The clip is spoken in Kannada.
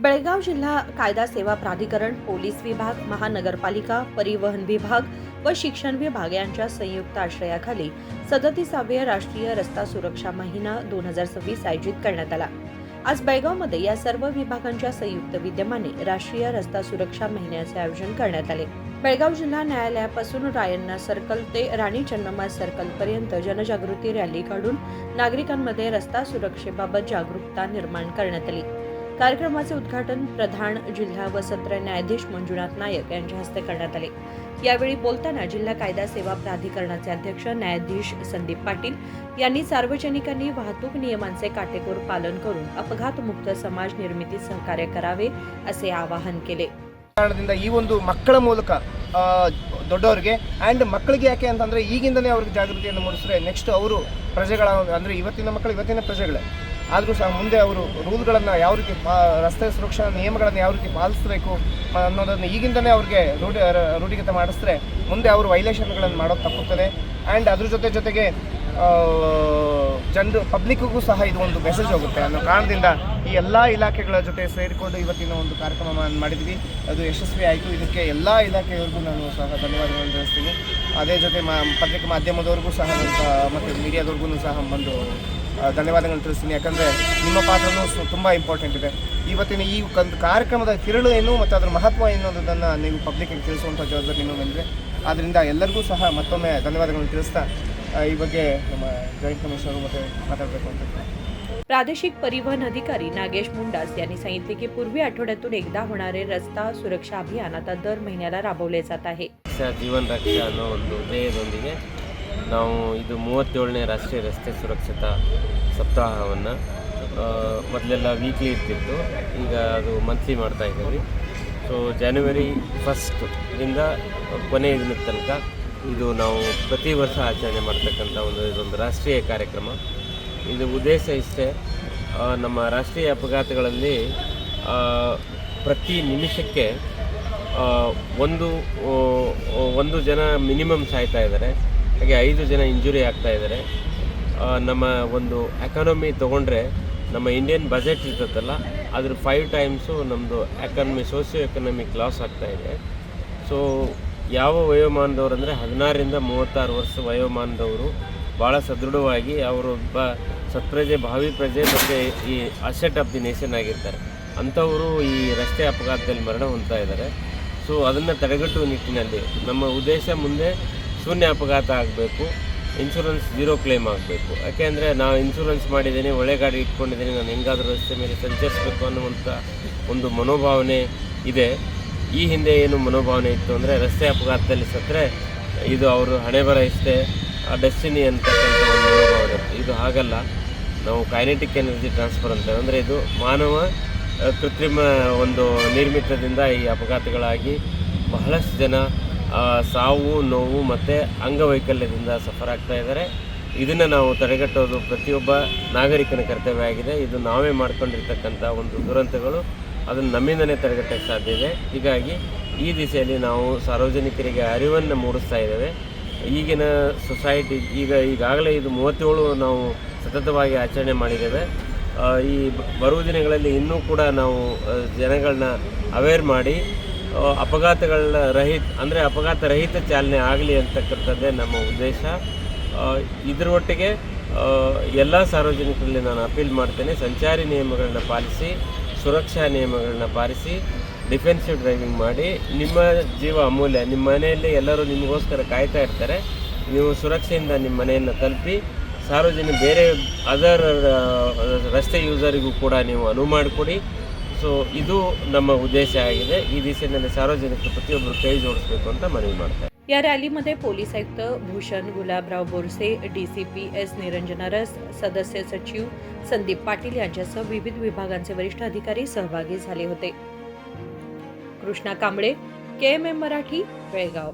बेळगाव जिल्हा कायदा सेवा प्राधिकरण, पोलीस विभाग, महानगरपालिका, परिवहन विभाग व शिक्षण विभाग यांच्या संयुक्त आश्रयाखाली 37व्या राष्ट्रीय रस्ता सुरक्षा महिना 2026 आयोजित करण्यात आला। आज बेळगावमध्ये या सर्व विभागांच्या संयुक्त विद्यमाने राष्ट्रीय रस्ता सुरक्षा महिन्याचे आयोजन करण्यात आले। बेळगाव जिल्हा न्यायालयापासून रायण्णा सर्कल ते राणी चन्नम्मा सर्कल पर्यंत जनजागृती रॅली काढून नागरिकांमध्ये रस्ता सुरक्षेबाबत जागरूकता निर्माण करण्यात आली। कार्यक्रमाचे उद्घाटन प्रधान जिल्हा व सत्र न्यायाधीश मंजुनाथ नायक यांच्या हस्ते करण्यात आले। यावेळी बोलताना जिल्हा कायदा सेवा प्राधिकरणाचे अध्यक्ष न्यायाधीश संदीप पाटील यांनी सार्वजनिकांनी वाहतूक नियमांचे काटेकोर पालन करून अपघातमुक्त समाज निर्मिती सहकार्य करावे असे आवाहन केले। ಕಾರಣದಿಂದ ಈ ಒಂದು ಮಕ್ಕಳ ಮೂಲಕ ದೊಡ್ಡವರಿಗೆ ಆ್ಯಂಡ್ ಮಕ್ಕಳಿಗೆ ಯಾಕೆ ಅಂತಂದರೆ ಈಗಿಂದನೇ ಅವ್ರಿಗೆ ಜಾಗೃತಿಯನ್ನು ಮೂಡಿಸಿದ್ರೆ ನೆಕ್ಸ್ಟ್ ಅವರು ಪ್ರಜೆಗಳ ಅಂದರೆ ಇವತ್ತಿನ ಮಕ್ಕಳು ಇವತ್ತಿನ ಪ್ರಜೆಗಳೇ ಆದರೂ ಸಹ ಮುಂದೆ ಅವರು ರೂಲ್ಗಳನ್ನು ಯಾವ ರೀತಿ ರಸ್ತೆ ಸುರಕ್ಷಾ ನಿಯಮಗಳನ್ನು ಯಾವ ರೀತಿ ಪಾಲಿಸಬೇಕು ಅನ್ನೋದನ್ನು ಈಗಿಂದನೇ ಅವ್ರಿಗೆ ರೂಢಿಗತ ಮಾಡಿಸಿದ್ರೆ ಮುಂದೆ ಅವರು ವೈಲೇಷನ್ಗಳನ್ನು ಮಾಡೋದು ತಪ್ಪುತ್ತದೆ। ಆ್ಯಂಡ್ ಅದ್ರ ಜೊತೆಗೆ ಜನರು ಪಬ್ಲಿಕ್ಕಿಗೂ ಸಹ ಇದು ಒಂದು ಮೆಸೇಜ್ ಹೋಗುತ್ತೆ ಅನ್ನೋ ಕಾರಣದಿಂದ ಈ ಎಲ್ಲ ಇಲಾಖೆಗಳ ಜೊತೆ ಸೇರಿಕೊಂಡು ಇವತ್ತಿನ ಒಂದು ಕಾರ್ಯಕ್ರಮ ಮಾಡಿದ್ವಿ। ಅದು ಯಶಸ್ವಿ ಆಯಿತು। ಇದಕ್ಕೆ ಎಲ್ಲ ಇಲಾಖೆಯವರಿಗೂ ನಾನು ಸಹ ಧನ್ಯವಾದಗಳನ್ನು ತಿಳಿಸ್ತೀನಿ। ಅದೇ ಜೊತೆ ಪತ್ರಿಕಾ ಮಾಧ್ಯಮದವ್ರಿಗೂ ಸಹ ಮತ್ತು ಮೀಡಿಯಾದವ್ರಿಗೂ ಸಹ ಒಂದು ಧನ್ಯವಾದಗಳನ್ನು ತಿಳಿಸ್ತೀನಿ। ಯಾಕಂದರೆ ನಿಮ್ಮ ಪಾತ್ರನೂ ತುಂಬ ಇಂಪಾರ್ಟೆಂಟ್ ಇದೆ। ಇವತ್ತಿನ ಈ ಕಾರ್ಯಕ್ರಮದ ತಿರುಳು ಏನು ಮತ್ತು ಅದರ ಮಹತ್ವ ಏನು ಅನ್ನೋದನ್ನು ನೀವು ಪಬ್ಲಿಕ್ಕಿಗೆ ತಿಳಿಸುವಂಥ ಜವಾಬ್ದಾರಿ ನಿಮ್ಮ ಮೇಲಿದೆ। ಆದ್ದರಿಂದ ಎಲ್ಲರಿಗೂ ಸಹ ಮತ್ತೊಮ್ಮೆ ಧನ್ಯವಾದಗಳನ್ನು ತಿಳಿಸ್ತಾ ಈ ಬಗ್ಗೆ ನಮ್ಮ ಜಾಯಿಂಟ್ ಕಮಿಷನರ್ ಮತ್ತೆ ಮಾತಾಡಬೇಕು ಅಂತ। प्रादेशिक परिवहन अधिकारी नागेश मुंडास यांनी सांगितले की पूर्वी आठवड्यातून एकदा होणारे रस्ता सुरक्षा अभियान आता दर महिन्याला राबवले जात आहे। ಜೀವನ ರಕ್ಷೆ ಅನ್ನೋ ಒಂದು ಧ್ಯೇಯದೊಂದಿಗೆ ನಾವು ಇದು 37ನೇ ರಾಷ್ಟ್ರೀಯ ರಸ್ತೆ ಸುರಕ್ಷತಾ ಸಪ್ತಾಹವನ್ನು ಮೊದಲೆಲ್ಲ ವೀಕ್ಲಿ ಇರ್ತಿತ್ತು, ಈಗ ಅದು ಮಂತ್ಲಿ ಮಾಡ್ತಾ ಇದ್ದೀವಿ। ಸೊ ಜನವರಿ 1ರಿಂದ ಕೊನೆಯ ದಿನದ ತನಕ ಇದು ನಾವು ಪ್ರತಿ ವರ್ಷ ಆಚರಣೆ ಮಾಡ್ತಕ್ಕಂಥ ಇದೊಂದು ರಾಷ್ಟ್ರೀಯ ಕಾರ್ಯಕ್ರಮ। ಇದು ಉದ್ದೇಶ ಇಷ್ಟೇ, ನಮ್ಮ ರಾಷ್ಟ್ರೀಯ ಅಪಘಾತಗಳಲ್ಲಿ ಪ್ರತಿ ನಿಮಿಷಕ್ಕೆ ಒಂದು ಜನ ಮಿನಿಮಮ್ ಸಾಯ್ತಾ ಇದ್ದಾರೆ, ಹಾಗೆ 5 ಜನ ಇಂಜುರಿ ಆಗ್ತಾ ಇದ್ದಾರೆ। ನಮ್ಮ ಒಂದು ಎಕಾನಮಿ ತೊಗೊಂಡ್ರೆ ನಮ್ಮ ಇಂಡಿಯನ್ ಬಜೆಟ್ ಇರ್ತದಲ್ಲ ಅದ್ರ 5 ಟೈಮ್ಸು ನಮ್ಮದು ಸೋಷಿಯೋ ಎಕನಾಮಿಕ್ ಲಾಸ್ ಆಗ್ತಾಯಿದೆ। ಸೊ ಯಾವ ವಯೋಮಾನದವರು ಅಂದರೆ 16ರಿಂದ 36 ವರ್ಷ ವಯೋಮಾನದವರು ಭಾಳ ಸದೃಢವಾಗಿ ಅವರೊಬ್ಬ ಸತ್ಪ್ರಜೆ, ಭಾವಿ ಪ್ರಜೆ ಮತ್ತು ಈ ಅಸೆಟ್ ಆಫ್ ದಿ ನೇಷನ್ ಆಗಿರ್ತಾರೆ, ಅಂಥವರು ಈ ರಸ್ತೆ ಅಪಘಾತದಲ್ಲಿ ಮರಣ ಹೊಂದ್ತಾ ಇದ್ದಾರೆ। ಸೊ ಅದನ್ನು ತಡೆಗಟ್ಟುವ ನಿಟ್ಟಿನಲ್ಲಿ ನಮ್ಮ ಉದ್ದೇಶ ಮುಂದೆ ಶೂನ್ಯ ಅಪಘಾತ ಆಗಬೇಕು, ಇನ್ಶೂರೆನ್ಸ್ 0 ಕ್ಲೇಮ್ ಆಗಬೇಕು। ಯಾಕೆಂದರೆ ನಾವು ಇನ್ಶೂರೆನ್ಸ್ ಮಾಡಿದ್ದೀನಿ, ಒಳ್ಳೆ ಗಾಡಿ ಇಟ್ಕೊಂಡಿದ್ದೀನಿ, ನಾನು ಹೆಂಗಾದರೂ ರಸ್ತೆ ಮೇಲೆ ಸಂಚರಿಸಬೇಕು ಅನ್ನುವಂಥ ಒಂದು ಮನೋಭಾವನೆ ಇದೆ। ಈ ಹಿಂದೆ ಏನು ಮನೋಭಾವನೆ ಇತ್ತು ಅಂದರೆ ರಸ್ತೆ ಅಪಘಾತದಲ್ಲಿ ಸತ್ತರೆ ಇದು ಅವರು ಹಣೆ ಬರ ಇಷ್ಟೇ, ಡೆಸ್ಟಿನಿ ಅಂತಕ್ಕಂಥ ಒಂದು ಮನೋಭಾವನೆ। ಇದು ಹಾಗಲ್ಲ, ನಾವು ಕೈನೆಟಿಕ್ ಎನರ್ಜಿ ಟ್ರಾನ್ಸ್ಫರ್ ಅಂತ ಅಂದರೆ ಇದು ಮಾನವ ಕೃತ್ರಿಮ ಒಂದು ನಿರ್ಮಿತದಿಂದ ಈ ಅಪಘಾತಗಳಾಗಿ ಬಹಳಷ್ಟು ಜನ ಸಾವು, ನೋವು ಮತ್ತು ಅಂಗವೈಕಲ್ಯದಿಂದ ಸಫರ್ ಆಗ್ತಾ ಇದ್ದಾರೆ। ಇದನ್ನು ನಾವು ತಡೆಗಟ್ಟೋದು ಪ್ರತಿಯೊಬ್ಬ ನಾಗರಿಕನ ಕರ್ತವ್ಯ ಆಗಿದೆ। ಇದು ನಾವೇ ಮಾಡ್ಕೊಂಡಿರ್ತಕ್ಕಂಥ ಒಂದು ದುರಂತಗಳು, ಅದನ್ನು ನಮ್ಮಿಂದಲೇ ತಡೆಗಟ್ಟಕ್ಕೆ ಸಾಧ್ಯ ಇದೆ। ಹೀಗಾಗಿ ಈ ದಿಸೆಯಲ್ಲಿ ನಾವು ಸಾರ್ವಜನಿಕರಿಗೆ ಅರಿವನ್ನು ಮೂಡಿಸ್ತಾ ಇದ್ದೇವೆ। ಈಗಿನ ಸೊಸೈಟಿ ಈಗಾಗಲೇ ಇದು 37 ನಾವು ಸತತವಾಗಿ ಆಚರಣೆ ಮಾಡಿದ್ದೇವೆ। ಈ ಬರುವ ದಿನಗಳಲ್ಲಿ ಇನ್ನೂ ಕೂಡ ನಾವು ಜನಗಳನ್ನ ಅವೇರ್ ಮಾಡಿ ಅಪಘಾತಗಳ ಅಪಘಾತ ರಹಿತ ಚಾಲನೆ ಆಗಲಿ ಅಂತಕ್ಕಂಥದ್ದೇ ನಮ್ಮ ಉದ್ದೇಶ। ಇದರ ಒಟ್ಟಿಗೆ ಎಲ್ಲ ಸಾರ್ವಜನಿಕರಲ್ಲಿ ನಾನು ಅಪೀಲ್ ಮಾಡ್ತೇನೆ, ಸಂಚಾರಿ ನಿಯಮಗಳನ್ನ ಪಾಲಿಸಿ, ಸುರಕ್ಷಾ ನಿಯಮಗಳನ್ನ ಪಾಲಿಸಿ, ಡಿಫೆನ್ಸಿವ್ ಡ್ರೈವಿಂಗ್ ಮಾಡಿ। ನಿಮ್ಮ ಜೀವ ಅಮೂಲ್ಯ, ನಿಮ್ಮ ಮನೆಯಲ್ಲಿ ಎಲ್ಲರೂ ನಿಮಗೋಸ್ಕರ ಕಾಯ್ತಾ ಇರ್ತಾರೆ, ನೀವು ಸುರಕ್ಷೆಯಿಂದ ನಿಮ್ಮ ಮನೆಯನ್ನು ತಲುಪಿ ಸಾರ್ವಜನಿಕ ಬೇರೆ ಅದರ್ ರಸ್ತೆ ಯೂಸರಿಗೂ ಕೂಡ ನೀವು ಅನುವು ಮಾಡಿಕೊಡಿ। ಸೊ ಇದು ನಮ್ಮ ಉದ್ದೇಶ ಆಗಿದೆ। ಈ ದಿಸೆಯಲ್ಲಿ ಸಾರ್ವಜನಿಕರು ಪ್ರತಿಯೊಬ್ಬರು ಕೈ ಜೋಡಿಸಬೇಕು ಅಂತ ಮನವಿ ಮಾಡ್ತಾರೆ। या रॅलीमध्ये पोलीस आयुक्त भूषण गुलाबराव बोरसे, डीसीपी एस निरंजना रस, सदस्य सचिव संदीप पाटील यांच्यासह विविध विभागांचे वरिष्ठ अधिकारी सहभागी झाले होते। कृष्णा कांबळे, KMM मराठी, बेळगाव।